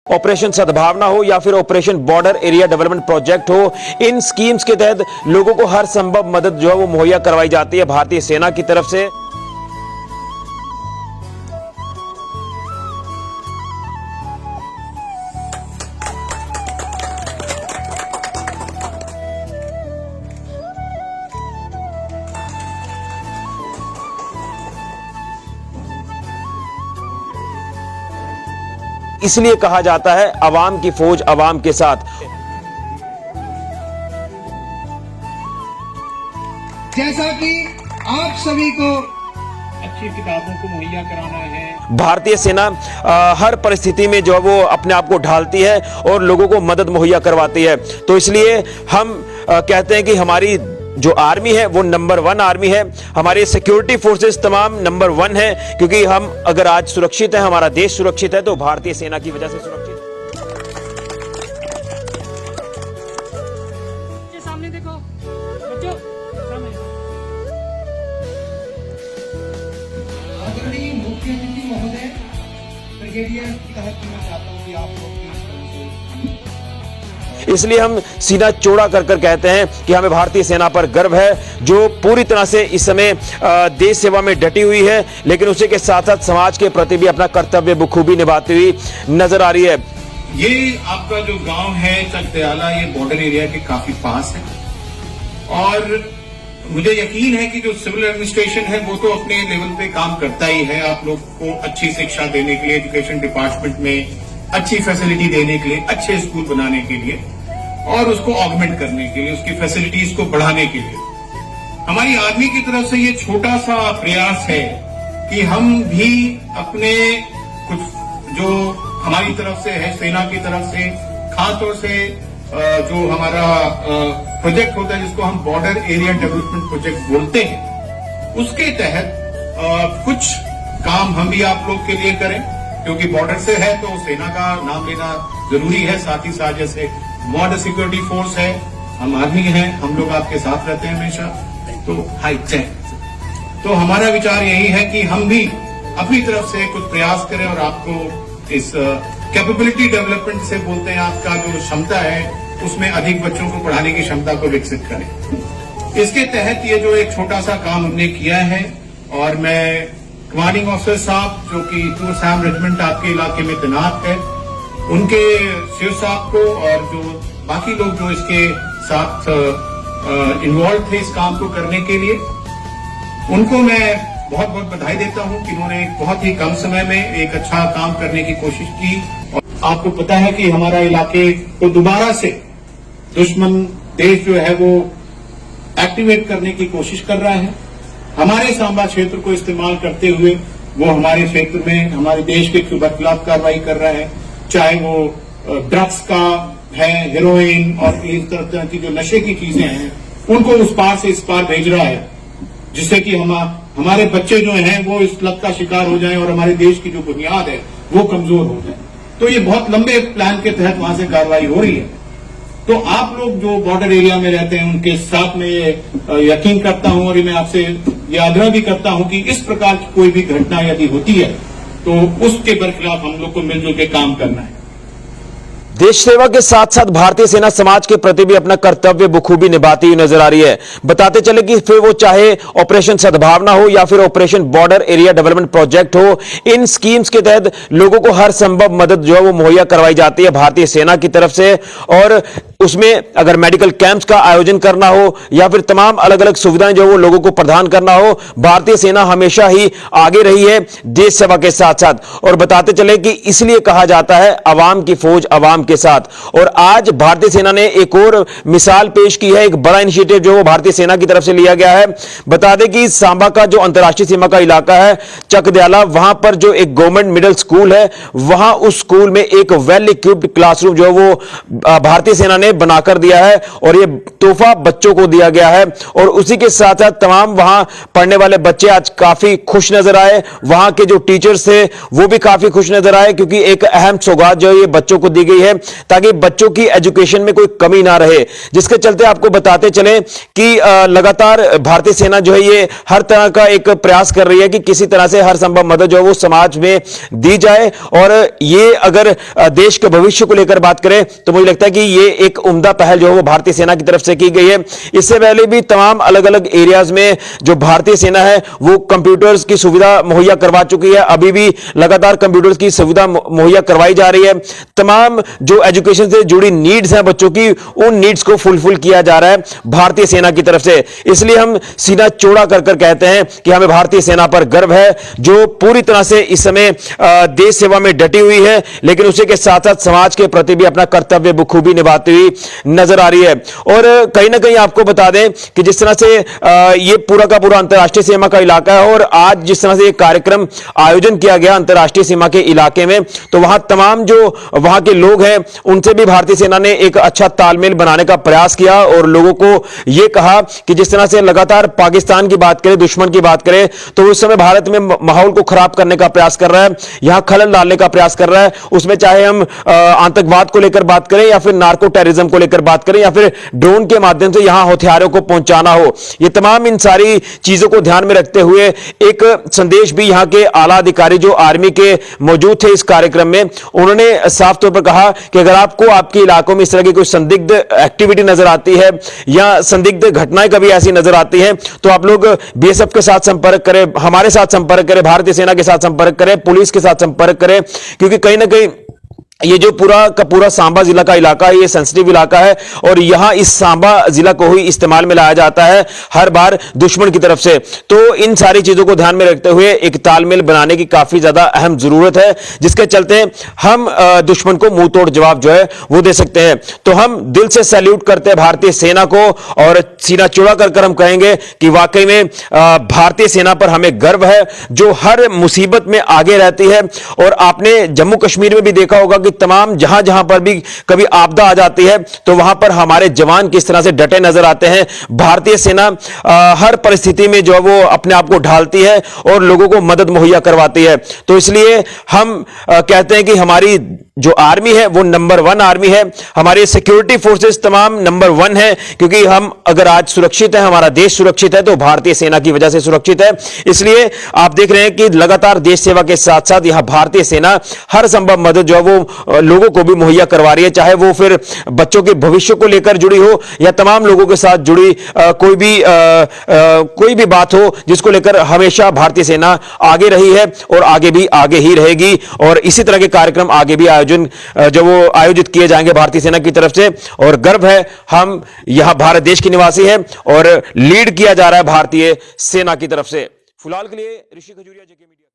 Operation सद्भावना हो या फिर operation border area development project हो, इन स्कीम्स के तहत लोगों को हर संभव मदद जो है वो मुहैया करवाई जाती है भारतीय सेना की तरफ से। इसलिए कहा जाता है अवाम की फौज अवाम के साथ। जैसा कि आप सभी को अच्छी किताबों को मुहैया कराना है, भारतीय सेना हर परिस्थिति में जो है वो अपने आप को ढालती है और लोगों को मदद मुहैया करवाती है। तो इसलिए हम कहते हैं कि हमारी जो आर्मी है वो नंबर 1 आर्मी है, हमारे सिक्योरिटी फोर्सेस तमाम नंबर 1 है, क्योंकि हम अगर आज सुरक्षित है, हमारा देश सुरक्षित है, तो भारतीय सेना की वजह से सुरक्षित है। सामने देखो बच्चों, सामने। आदरणीय मुख्य अतिथि महोदय, ब्रिगेडियर तहत मैं चाहता हूं कि आप लोग इसलिए हम सीना चौड़ा कर कर कहते हैं कि हमें भारतीय सेना पर गर्व है, जो पूरी तरह से इस समय देश सेवा में डटी हुई है, लेकिन उसी के साथ साथ समाज के प्रति भी अपना कर्तव्य बखूबी निभाती हुई नजर आ रही है। ये आपका जो गांव है चकदयाला, ये बॉर्डर एरिया के काफी पास है और मुझे यकीन है कि जो सिविल एडमिनिस्ट्रेशन है वो तो अपने लेवल पे काम करता ही है, आप लोग को अच्छी शिक्षा देने के लिए, एजुकेशन डिपार्टमेंट में अच्छी फैसिलिटी देने के लिए, अच्छे स्कूल बनाने के लिए और उसको ऑगमेंट करने के लिए, उसकी फैसिलिटीज को बढ़ाने के लिए हमारी आर्मी की तरफ से ये छोटा सा प्रयास है कि हम भी अपने कुछ जो हमारी तरफ से है, सेना की तरफ से, खासतौर से जो हमारा प्रोजेक्ट होता है जिसको हम बॉर्डर एरिया डेवलपमेंट प्रोजेक्ट बोलते हैं, उसके तहत कुछ काम हम भी आप लोग के लिए करें, क्योंकि बॉर्डर से है तो सेना का नाम लेना जरूरी है। साथ ही साथ जैसे बॉर्डर सिक्योरिटी फोर्स है, हम आर्मी हैं, हम लोग आपके साथ रहते हैं हमेशा, तो हाई चेक। तो हमारा विचार यही है कि हम भी अपनी तरफ से कुछ प्रयास करें और आपको इस कैपेबिलिटी डेवलपमेंट से बोलते हैं, आपका जो क्षमता है उसमें अधिक बच्चों को पढ़ाने की क्षमता को विकसित करें। इसके तहत ये जो एक छोटा सा काम हमने किया है, और मैं कमांडिंग ऑफिसर साहब जो कि 2 सैम रेजिमेंट आपके इलाके में तैनात है, उनके सीओ साहब को और जो बाकी लोग जो इसके साथ इन्वॉल्व थे इस काम को करने के लिए, उनको मैं बहुत बहुत बधाई देता हूं कि उन्होंने बहुत ही कम समय में एक अच्छा काम करने की कोशिश की। और आपको पता है कि हमारा इलाके को दोबारा से दुश्मन देश जो है वो एक्टिवेट करने की कोशिश कर रहा है। हमारे सांबा क्षेत्र को इस्तेमाल करते हुए वो हमारे क्षेत्र में हमारे देश के खिलाफ कार्रवाई कर रहा है, चाहे वो ड्रग्स का है, हेरोइन और इस तरह की जो नशे की चीजें हैं उनको उस पार से इस पार भेज रहा है, जिससे कि हमारे बच्चे जो हैं वो इस लत का शिकार हो जाएं और हमारे देश की जो बुनियाद है वो कमजोर हो जाए। तो ये बहुत लंबे प्लान के तहत वहां से कार्रवाई हो रही है। तो आप लोग जो बॉर्डर एरिया में रहते हैं उनके साथ में ये यकीन करता हूं और मैं आपसे ये आग्रह भी करता हूं कि इस प्रकार की कोई भी घटना यदि होती है तो उसके बरखिलाफ हम लोग को मिलजुल के काम करना है। देश सेवा के साथ साथ भारतीय सेना समाज के प्रति भी अपना कर्तव्य बखूबी निभाती हुई नजर आ रही है। बताते चले कि फिर वो चाहे ऑपरेशन सद्भावना हो या फिर operation border area development project हो, इन स्कीम्स के तहत लोगों को हर संभव मदद जो है वो मुहैया करवाई जाती है भारतीय सेना की तरफ से। और उसमें अगर मेडिकल कैंप्स का आयोजन करना हो या फिर तमाम अलग अलग सुविधाएं जो वो लोगों को प्रदान करना हो, भारतीय सेना हमेशा ही आगे रही है देश सेवा के साथ साथ। और बताते चले कि इसलिए कहा जाता है अवाम की फौज अवाम के साथ। और आज भारतीय सेना ने एक और मिसाल पेश की है, एक बड़ा इनिशिएटिव जो वो भारतीय सेना की तरफ से लिया गया है। बता दें कि सांबा का जो अंतर्राष्ट्रीय सीमा का इलाका है चकदयाला, वहां पर जो एक गवर्नमेंट मिडिल स्कूल है, वहां उस स्कूल में एक वेल इक्विप्ड क्लासरूम जो है वो भारतीय सेना ने बनाकर दिया है और ये तोहफा बच्चों को दिया गया है। और उसी के साथ साथ तमाम वहां पढ़ने वाले बच्चे आज काफी खुश नजर आए, वहां के जो टीचर्स थे वो भी काफी खुश नजर आए, क्योंकि एक अहम सौगात जो है ये बच्चों को दी गई है। ताकि बच्चों की एजुकेशन में कोई कमी ना रहे, जिसके चलते आपको बताते चले कि लगातार भारतीय सेना जो है ये हर तरह का एक प्रयास कर रही है कि किसी तरह से हर संभव मदद जो है वो समाज में दी जाए। और ये अगर देश के भविष्य को लेकर बात करें तो मुझे लगता है कि ये एक उम्दा पहल जो है वो भारतीय सेना की तरफ से की गई है। इससे पहले भी तमाम अलग अलग एरियाज में जो भारतीय सेना है वो कंप्यूटर्स की सुविधा मुहैया करवा चुकी है, अभी भी लगातार कंप्यूटर्स की सुविधा मुहैया करवाई जा रही है। तमाम जो एजुकेशन से जुड़ी नीड्स हैं बच्चों की, उन नीड्स को फुलफिल किया जा रहा है भारतीय सेना की तरफ से। इसलिए हम सीना चौड़ा कर कहते हैं कि हमें भारतीय सेना पर गर्व है, जो पूरी तरह से इस समय देश सेवा में डटी हुई है, लेकिन उसी के साथ साथ समाज के प्रति भी अपना कर्तव्य बखूबी निभाती हुई नजर आ रही है। और कहीं ना कहीं आपको बता दें कि जिस तरह से ये पूरा का पूरा अंतर्राष्ट्रीय सीमा का इलाका है और आज जिस तरह से एक कार्यक्रम आयोजन किया गया अंतर्राष्ट्रीय सीमा के इलाके में, तो वहां तमाम जो वहां के लोग हैं उनसे भी भारतीय सेना ने एक अच्छा तालमेल बनाने का प्रयास किया और लोगों को यह कहा कि जिस तरह से लगातार पाकिस्तान की बात करें, दुश्मन की बात करें, तो उस समय भारत में माहौल को खराब करने का प्रयास कर रहा है, यहां खलल डालने का प्रयास कर रहा है। उसमें चाहे हम आतंकवाद को लेकर बात करें या फिर नार्को टेररिज्म को लेकर बात करें या फिर ड्रोन के माध्यम से यहां हथियारों को पहुंचाना हो, ये तमाम इन सारी चीजों को ध्यान में रखते हुए एक संदेश भी यहां के आला अधिकारी जो आर्मी के मौजूद थे इस कार्यक्रम में, उन्होंने साफ तौर पर कहा कि अगर आपको आपके इलाकों में इस तरह की कोई संदिग्ध एक्टिविटी नजर आती है या संदिग्ध घटनाएं कभी ऐसी नजर आती हैं तो आप लोग बीएसएफ के साथ संपर्क करें, हमारे साथ संपर्क करें, भारतीय सेना के साथ संपर्क करें, पुलिस के साथ संपर्क करें, क्योंकि कहीं ना कहीं ये जो पूरा का पूरा सांबा जिला का इलाका है ये सेंसिटिव इलाका है और यहां इस सांबा जिला को ही इस्तेमाल में लाया जाता है हर बार दुश्मन की तरफ से। तो इन सारी चीजों को ध्यान में रखते हुए एक तालमेल बनाने की काफी ज्यादा अहम जरूरत है, जिसके चलते हम दुश्मन को मुंह तोड़ जवाब जो है वो दे सकते हैं। तो हम दिल से सैल्यूट करते हैं भारतीय सेना को और सीना चौड़ा कर हम कहेंगे कि वाकई में भारतीय सेना पर हमें गर्व है, जो हर मुसीबत में आगे रहती है। और आपने जम्मू कश्मीर में भी देखा होगा कि तमाम जहां जहां पर भी कभी आपदा आ जाती है तो वहां पर हमारे जवान किस तरह से डटे नजर आते हैं। भारतीय सेना हर परिस्थिति में जो है वो अपने आप को ढालती है और लोगों को मदद मुहैया करवाती है। तो इसलिए हम कहते हैं कि हमारी जो आर्मी है वो नंबर 1 आर्मी है, हमारे सिक्योरिटी फोर्सेस तमाम नंबर 1 है, क्योंकि हम अगर आज सुरक्षित है, हमारा देश सुरक्षित है, तो भारतीय सेना की वजह से सुरक्षित है। इसलिए आप देख रहे हैं कि लगातार देश सेवा के साथ साथ यहां भारतीय सेना हर संभव मदद जो है वो लोगों को भी मुहैया करवा रही है, चाहे वो फिर बच्चों के भविष्य को लेकर जुड़ी हो या तमाम लोगों के साथ जुड़ी कोई भी बात हो, जिसको लेकर हमेशा भारतीय सेना आगे रही है और आगे भी आगे ही रहेगी। और इसी तरह के कार्यक्रम आगे भी जो वो आयोजित किए जाएंगे भारतीय सेना की तरफ से। और गर्व है, हम यहां भारत देश के निवासी हैं और लीड किया जा रहा है भारतीय सेना की तरफ से। फिलहाल के लिए ऋषि खजूरिया, जेके मीडिया।